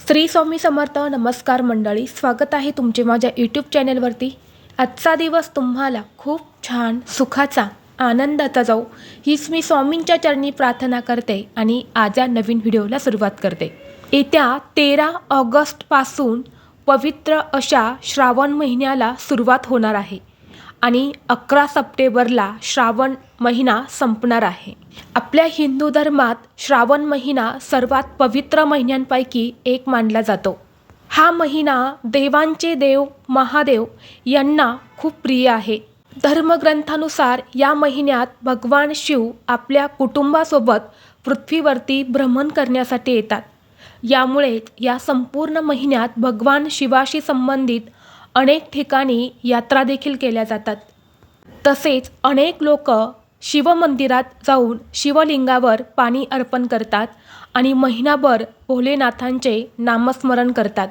श्री स्वामी समर्थ. नमस्कार मंडळी, स्वागत आहे तुमचे माझ्या यूट्यूब चॅनलवरती. आजचा दिवस तुम्हाला खूप छान सुखाचा आनंदाचा जाऊ हीच मी स्वामींच्या चरणी प्रार्थना करते आणि आज या नवीन व्हिडिओला सुरुवात करते. येत्या 13 ऑगस्टपासून पवित्र अशा श्रावण महिन्याला सुरुवात होणार आहे आणि 11 सप्टेंबरला श्रावण महिना संपणार आहे. आपल्या हिंदू धर्मात श्रावण महिना सर्वात पवित्र महिन्यांपैकी एक मानला जातो. हा महिना देवांचे देव महादेव यांना खूप प्रिय आहे. धर्मग्रंथानुसार या महिन्यात भगवान शिव आपल्या कुटुंबासोबत पृथ्वीवरती भ्रमण करण्यासाठी येतात. यामुळे या संपूर्ण महिन्यात भगवान शिवाशी संबंधित अनेक ठिकाणी यात्रा देखील केल्या जातात. तसेच अनेक लोक शिवमंदिरात जाऊन शिवलिंगावर पाणी अर्पण करतात आणि महिनाभर भोलेनाथांचे नामस्मरण करतात.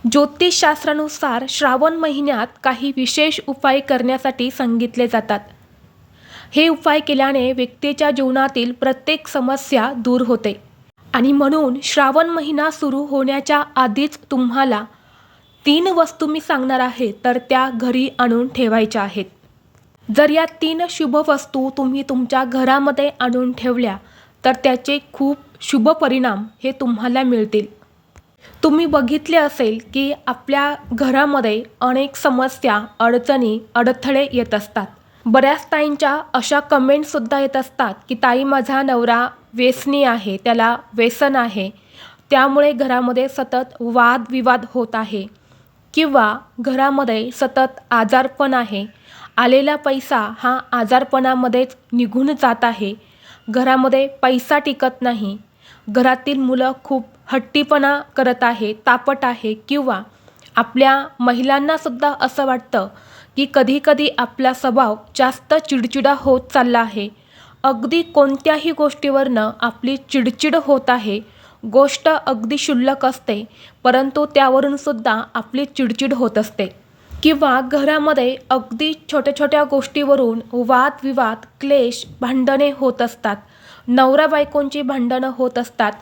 ज्योतिषशास्त्रानुसार श्रावण महिन्यात काही विशेष उपाय करण्यासाठी सांगितले जातात. हे उपाय केल्याने व्यक्तीच्या जीवनातील प्रत्येक समस्या दूर होते आणि म्हणून श्रावण महिना सुरू होण्याच्या आधीच तुम्हाला 3 वस्तू मी सांगणार आहे तर त्या घरी आणून ठेवायच्या आहेत. जर या 3 शुभ वस्तू तुम्ही तुमच्या घरामध्ये आणून ठेवल्या तर त्याचे खूप शुभ परिणाम हे तुम्हाला मिळतील. तुम्ही बघितले असेल की आपल्या घरामध्ये अनेक समस्या, अडचणी, अडथळे येत असतात. बऱ्याच ताईंच्या अशा कमेंटसुद्धा येत असतात की ताई, माझा नवरा व्यसनी आहे, त्याला व्यसन आहे, त्यामुळे घरामध्ये सतत वादविवाद होत आहे किंवा घरामध्ये सतत आजारपण आहे, आलेला पैसा हा आजारपणामध्येच निघून जात आहे, घरामध्ये पैसा टिकत नाही, घरातील मुलं खूप हट्टीपणा करत आहे, तापट आहे किंवा आपल्या महिलांनासुद्धा असं वाटतं की कधीकधी आपला स्वभाव जास्त चिडचिडा होत चालला आहे. अगदी कोणत्याही गोष्टीवरनं आपली चिडचिड होत आहे. गोष्ट अगदी क्षुल्लक असते परंतु त्यावरूनसुद्धा आपली चिडचिड होत असते. किंवा घरामध्ये अगदी छोट्या छोट्या गोष्टीवरून वादविवाद, क्लेश, भांडणे होत असतात. नवरा बायकोंची भांडणं होत असतात.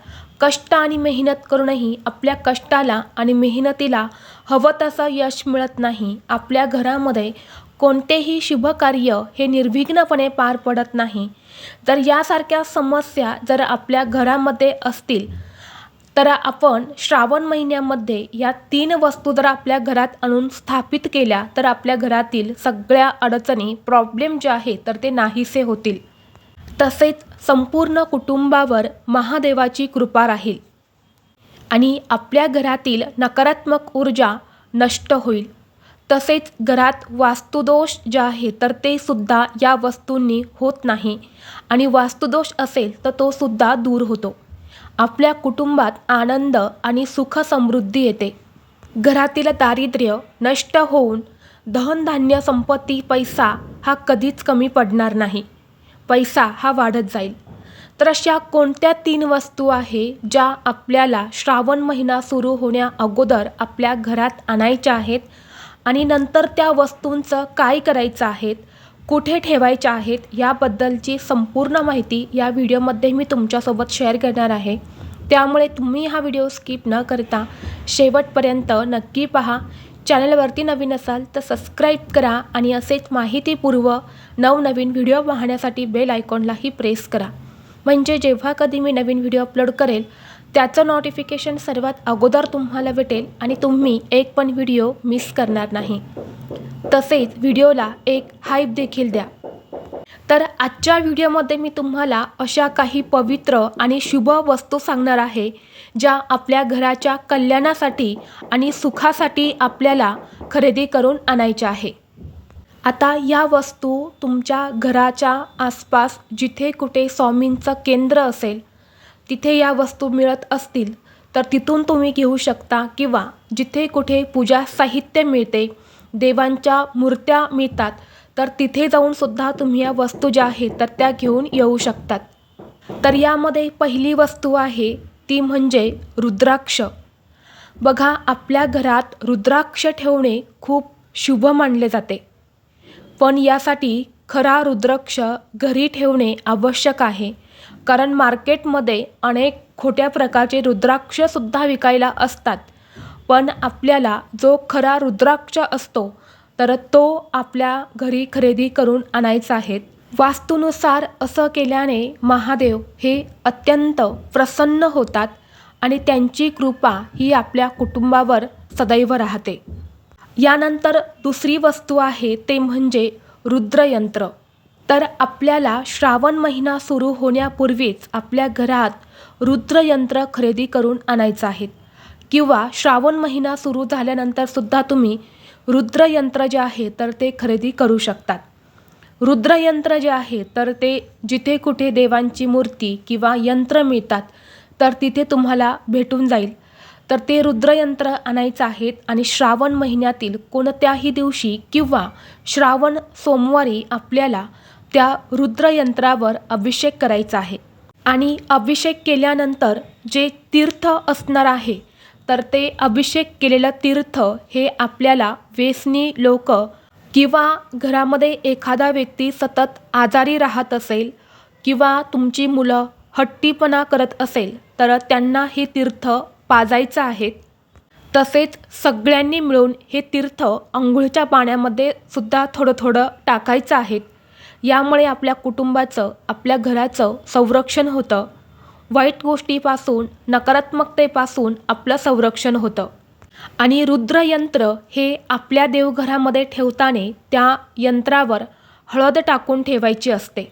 कष्ट आणि मेहनत करूनही आपल्या कष्टाला आणि मेहनतीला हवं तसं यश मिळत नाही. आपल्या घरामध्ये कोणतेही शुभकार्य हे निर्विघ्नपणे पार पडत नाही. जर यासारख्या समस्या जर आपल्या घरामध्ये असतील तर आपण श्रावण महिन्यामध्ये या 3 वस्तू जर आपल्या घरात आणून स्थापित केल्या तर आपल्या घरातील सगळ्या अडचणी, प्रॉब्लेम जे आहे तर ते नाहीसे होतील. तसेच संपूर्ण कुटुंबावर महादेवाची कृपा राहील आणि आपल्या घरातील नकारात्मक ऊर्जा नष्ट होईल. तसेच घरात वास्तुदोष जे आहे तर ते सुद्धा या वस्तूंनी होत नाही आणि वास्तुदोष असेल तर तो सुद्धा दूर होतो. आपल्या कुटुंबात आनंद आणि सुख समृद्धी येते. घरातील दारिद्र्य नष्ट होऊन धनधान्य, संपत्ती, पैसा हा कधीच कमी पडणार नाही. पैसा हा वाढत जाईल. तर अशा कोणत्या 3 वस्तू आहे ज्या आपल्याला श्रावण महिना सुरू होण्या अगोदर आपल्या घरात आणायच्या आहेत आणि नंतर त्या वस्तूंचं काय करायचं आहेत, कुठे ठेवायच्या आहेत याबद्दलची संपूर्ण माहिती या व्हिडिओमध्ये मी तुमच्यासोबत शेअर करणार आहे. त्यामुळे तुम्ही हा व्हिडिओ स्किप न करता शेवटपर्यंत नक्की पहा. चॅनलवरती नवीन असाल तर सबस्क्राईब करा आणि असेच माहितीपूर्व नवनवीन व्हिडिओ पाहण्यासाठी बेल आयकॉनलाही प्रेस करा. म्हणजे जेव्हा कधी मी नवीन व्हिडिओ अपलोड करेल त्याचं नोटिफिकेशन सर्वात अगोदर तुम्हाला भेटेल आणि तुम्ही एक पण व्हिडिओ मिस करणार नाही. तसेच व्हिडिओला एक हाईप देखील द्या. तर आजच्या व्हिडिओमध्ये मी तुम्हाला अशा काही पवित्र आणि शुभ वस्तू सांगणार आहे ज्या आपल्या घराच्या कल्याणासाठी आणि सुखासाठी आपल्याला खरेदी करून आणायच्या आहे. आता या वस्तू तुमच्या घराच्या आसपास जिथे कुठे स्वामींचं केंद्र असेल तिथे या वस्तू मिळत असतील तर तिथून तुम्ही घेऊ शकता किंवा जिथे कुठे पूजा साहित्य मिळते, देवांच्या मूर्त्या मिळतात तर तिथे जाऊन सुद्धा तुम्ही या वस्तू ज्या आहेत तर त्या घेऊन येऊ शकतात. तर यामध्ये पहिली वस्तू आहे ती म्हणजे रुद्राक्ष. बघा, आपल्या घरात रुद्राक्ष ठेवणे खूप शुभ मानले जाते पण यासाठी खरा रुद्राक्ष घरी ठेवणे आवश्यक आहे. कारण मार्केटमध्ये अनेक खोट्या प्रकारचे रुद्राक्षसुद्धा विकायला असतात, पण आपल्याला जो खरा रुद्राक्ष असतो तर तो आपल्या घरी खरेदी करून आणायचा आहे. वास्तूनुसार असं केल्याने महादेव हे अत्यंत प्रसन्न होतात आणि त्यांची कृपा ही आपल्या कुटुंबावर सदैव राहते. यानंतर दुसरी वस्तू आहे ते म्हणजे रुद्रयंत्र. तर आपल्याला श्रावण महिना सुरू होण्यापूर्वीच आपल्या घरात रुद्रयंत्र खरेदी करून आणायचं आहे, किंवा श्रावण महिना सुरू झाल्यानंतरसुद्धा तुम्ही रुद्रयंत्र जे आहे तर ते खरेदी करू शकतात. रुद्रयंत्र जे आहे तर ते जिथे कुठे देवांची मूर्ती किंवा यंत्र मिळतात तर तिथे तुम्हाला भेटून जाईल. तर ते रुद्रयंत्र आणायचं आहेत आणि श्रावण महिन्यातील कोणत्याही दिवशी किंवा श्रावण सोमवारी आपल्याला त्या रुद्रयंत्रावर अभिषेक करायचा आहे. आणि अभिषेक केल्यानंतर जे तीर्थ असणार आहे तर ते अभिषेक केलेलं तीर्थ हे आपल्याला व्यसनी लोक किंवा घरामध्ये एखादा व्यक्ती सतत आजारी राहत असेल किंवा तुमची मुलं हट्टीपणा करत असेल तर त्यांना हे तीर्थ पाजायचं आहे. तसेच सगळ्यांनी मिळून हे तीर्थ अंघोळीच्या पाण्यामध्ये सुद्धा थोडं थोडं टाकायचं आहे. यामुळे आपल्या कुटुंबाचं, आपल्या घराचं संरक्षण होतं. वाईट गोष्टीपासून, नकारात्मकतेपासून आपलं संरक्षण होतं. आणि रुद्रयंत्र हे आपल्या देवघरामध्ये ठेवताना त्या यंत्रावर हळद टाकून ठेवायची असते.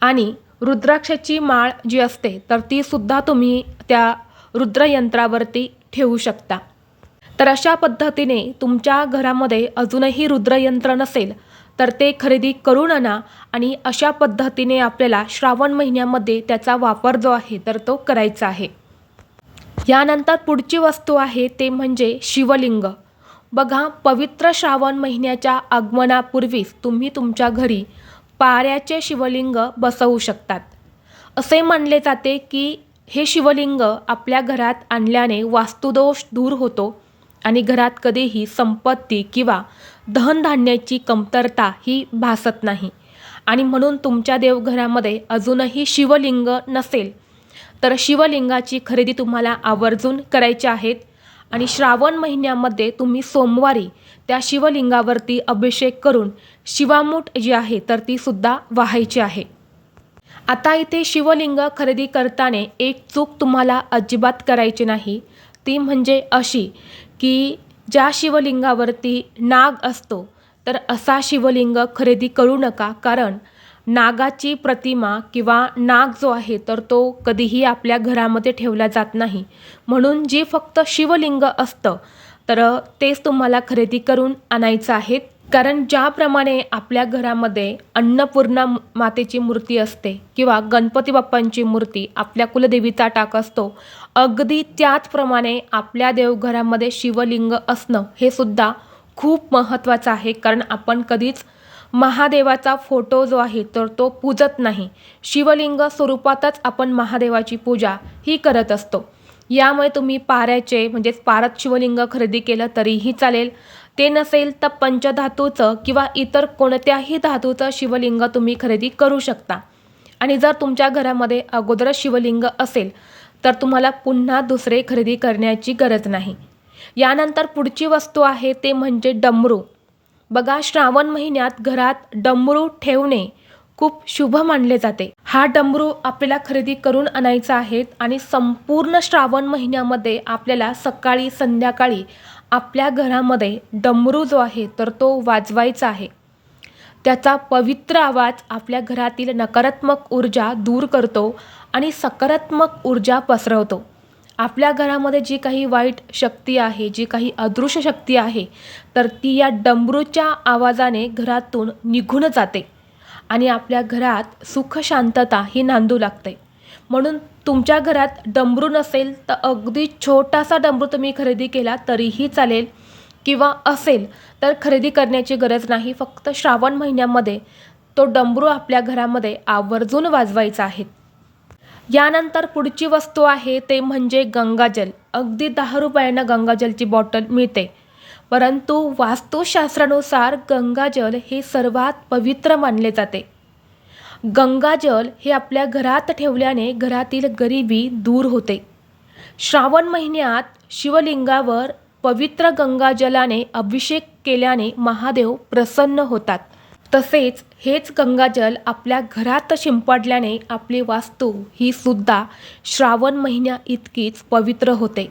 आणि रुद्राक्षाची माळ जी असते तर ती सुद्धा तुम्ही त्या रुद्रयंत्रावरती ठेवू शकता. तर अशा पद्धतीने तुमच्या घरामध्ये अजूनही रुद्रयंत्र नसेल तर ते खरेदी करून आणा आणि अशा पद्धतीने आपल्याला श्रावण महिन्यामध्ये त्याचा वापर जो आहे तर तो करायचा आहे. यानंतर पुढची वस्तू आहे ते म्हणजे शिवलिंग. बघा, पवित्र श्रावण महिन्याच्या आगमनापूर्वीच तुम्ही तुमच्या घरी पाऱ्याचे शिवलिंग बसवू शकतात. असे मानले जाते की हे शिवलिंग आपल्या घरात आणल्याने वास्तुदोष दूर होतो आणि घरात कधीही संपत्ती किंवा धनधान्याची कमतरता ही भासत नाही. आणि म्हणून तुमच्या देवघरामध्ये अजूनही शिवलिंग नसेल तर शिवलिंगाची खरेदी तुम्हाला आवर्जून करायची आहेत. आणि श्रावण महिन्यामध्ये तुम्ही सोमवारी त्या शिवलिंगावरती अभिषेक करून शिवामूठ जी आहे तर ती सुद्धा वाहायची आहे. आता इथे शिवलिंग खरेदी करताना एक चूक तुम्हाला अजिबात करायची नाही. ती म्हणजे अशी की ज्या शिवलिंगावरती नाग असतो तर असा शिवलिंग खरेदी करू नका. कारण नागाची प्रतिमा किंवा नाग जो आहे तर तो कधीही आपल्या घरामध्ये ठेवला जात नाही. म्हणून जी फक्त शिवलिंग असतं तर तेच तुम्हाला खरेदी करून आणायचं आहे. कारण ज्याप्रमाणे आपल्या घरामध्ये अन्नपूर्णा मातेची मूर्ती असते किंवा गणपती बाप्पांची मूर्ती आपल्या कुलदेवीचा टाक असतो, अगदी त्याचप्रमाणे आपल्या देवघरामध्ये शिवलिंग असणं हे सुद्धा खूप महत्त्वाचं आहे. कारण आपण कधीच महादेवाचा फोटो जो आहे तर तो पूजत नाही. शिवलिंग स्वरूपातच आपण महादेवाची पूजा ही करत असतो. यामुळे तुम्ही पाऱ्याचे म्हणजेच पारद शिवलिंग खरेदी केलं तरीही चालेल. ते नसेल तर पंचधातूचं किंवा इतर कोणत्याही धातूचं शिवलिंग तुम्ही खरेदी करू शकता. आणि जर तुमच्या घरामध्ये अगोदरच शिवलिंग असेल तर तुम्हाला पुन्हा दुसरे खरेदी करण्याची गरज नाही. यानंतर पुढची वस्तू आहे ते म्हणजे डमरू. बघा, श्रावण महिन्यात घरात डमरू ठेवणे खूप शुभ मानले जाते. हा डमरू आपल्याला खरेदी करून आणायचा आहे आणि संपूर्ण श्रावण महिन्यामध्ये आपल्याला सकाळी संध्याकाळी आपल्या घरामध्ये डमरू जो आहे तर तो वाजवायचा आहे. त्याचा पवित्र आवाज आपल्या घरातील नकारात्मक ऊर्जा दूर करतो आणि सकारात्मक ऊर्जा पसरवतो. आपल्या घरामध्ये जी काही वाईट शक्ती आहे, जी काही अदृश्य शक्ती आहे तर ती या डमरूच्या आवाजाने घरातून निघून जाते आणि आपल्या घरात सुख शांतता ही नांदू लागते. म्हणून तुमच्या घरात डमरू नसेल तर अगदी छोटासा डमरू तुम्ही खरेदी केला तरीही चालेल, किंवा असेल तर खरेदी करण्याची गरज नाही. फक्त श्रावण महिन्यामध्ये तो डमरू आपल्या घरामध्ये आवर्जून वाजवायचा आहे. यानंतर पुढची वस्तू आहे ते म्हणजे गंगाजल. अगदी 10 रुपयांना गंगाजलची बॉटल मिळते. परंतु वास्तुशास्त्रानुसार गंगाजल हे सर्वात पवित्र मानले जाते. गंगाजल हे आपल्या घरात ठेवल्याने घरातील गरिबी दूर होते. श्रावण महिन्यात शिवलिंगावर पवित्र गंगाजलाने अभिषेक केल्याने महादेव प्रसन्न होतात. तसेच हेच गंगाजल आपल्या घरात शिंपडल्याने आपली वास्तू ही सुद्धा श्रावण महिन्या इतकीच पवित्र होते.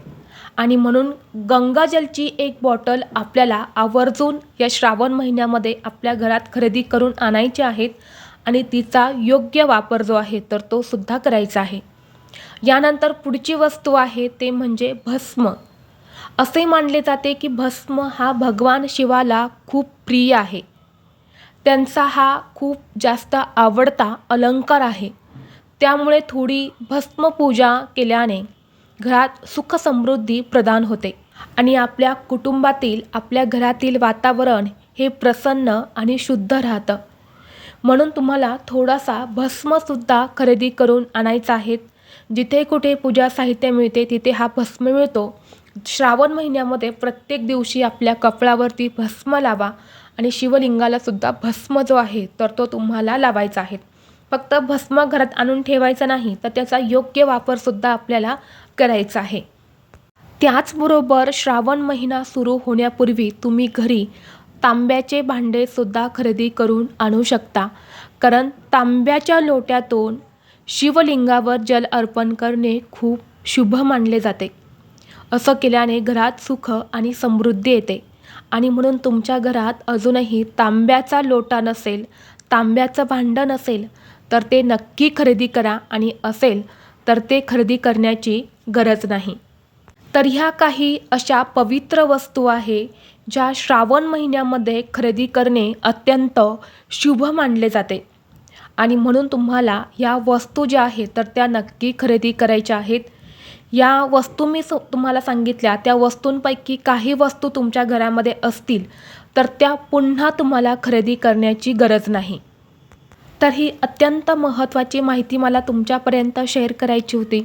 आणि म्हणून गंगाजलची एक बॉटल आपल्याला आवर्जून या श्रावण महिन्यामध्ये आपल्या घरात खरेदी करून आणायची आहेत आणि तिचा योग्य वापर जो आहे तर तो सुद्धा करायचा आहे. यानंतर पुढची वस्तू आहे ते म्हणजे भस्म. असे मानले जाते की भस्म हा भगवान शिवाला खूप प्रिय आहे. त्यांचा हा खूप जास्त आवडता अलंकार आहे. त्यामुळे थोडी भस्मपूजा केल्याने घरात सुख समृद्धी प्रदान होते आणि आपल्या कुटुंबातील आपल्या घरातील वातावरण हे प्रसन्न आणि शुद्ध राहतं. म्हणून तुम्हाला थोडासा भस्मसुद्धा खरेदी करून आणायचा आहे. जिथे कुठे पूजा साहित्य मिळते तिथे हा भस्म मिळतो. श्रावण महिन्यामध्ये प्रत्येक दिवशी आपल्या कपाळावरती भस्म लावा आणि शिवलिंगाला सुद्धा भस्म जो आहे तर तो तुम्हाला लावायचा आहे. फक्त भस्म घरात आणून ठेवायचा नाही तर त्याचा योग्य वापरसुद्धा आपल्याला करायचा आहे. त्याचबरोबर श्रावण महिना सुरू होण्यापूर्वी तुम्ही घरी तांब्याचे भांडेसुद्धा खरेदी करून आणू शकता. कारण तांब्याच्या लोट्यातून शिवलिंगावर जल अर्पण करणे खूप शुभ मानले जाते. असं केल्याने घरात सुख आणि समृद्धी येते. आणि म्हणून तुमच्या घरात अजूनही तांब्याचा लोटा नसेल, तांब्याचं भांडं नसेल तर ते नक्की खरेदी करा आणि असेल तर ते खरेदी करण्याची गरज नाही. तर ह्या काही अशा पवित्र वस्तू आहे ज्या श्रावण महिन्यामध्ये खरेदी करणे अत्यंत शुभ मानले जाते. आणि म्हणून तुम्हाला या वस्तू ज्या आहेत तर त्या नक्की खरेदी करायच्या आहेत. या वस्तू मी तुम्हाला सांगितल्या त्या वस्तूंपैकी काही वस्तू तुमच्या घरामध्ये असतील तर त्या पुन्हा तुम्हाला खरेदी करण्याची गरज नाही. तर ही अत्यंत महत्त्वाची माहिती मला तुमच्यापर्यंत शेअर करायची होती.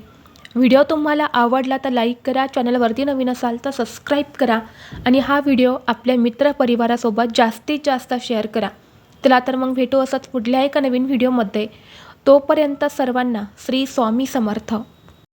व्हिडिओ तुम्हाला आवडला तर लाईक करा, चॅनलवरती नवीन असाल तर सबस्क्राईब करा आणि हा व्हिडिओ आपल्या मित्रपरिवारासोबत जास्तीत जास्त शेअर करा. चला तर मग भेटू असंच पुढल्या एका नवीन व्हिडिओमध्ये. तोपर्यंत सर्वांना श्री स्वामी समर्थ.